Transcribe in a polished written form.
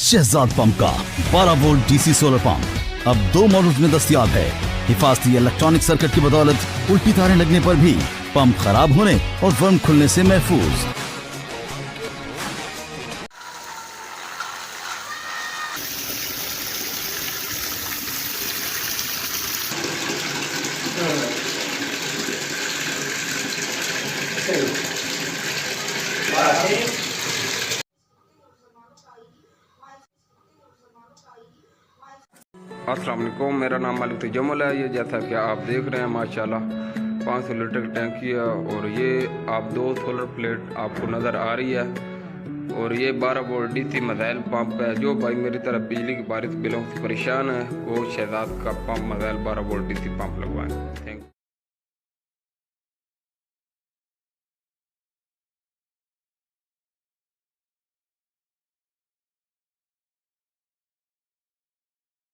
Shahzad pump का 12 volt DC solar pump अब 2 models में दस्तयाब है। हिफाजती इलेक्ट्रॉनिक सर्किट की बदौलत उल्टी तारें लगने पर भी पंप खराब होने और वर्म खुलने से महफूज। अस्सलाम वालेकुम, मेरा नाम मालिक तजम्मुल है। ये जैसा कि आप देख रहे हैं माशाल्लाह 500 लीटर की टैंकी है और ये आप 2 सोलर प्लेट आपको नज़र आ रही है और ये 12 वोल्ट डीसी मज़ैल पंप है। जो भाई मेरी तरह बिजली की बारिश बिलों से परेशान है वो शहजाद का पंप मज़ैल 12 वोल्ट डीसी पंप लगवाएं। Thank you.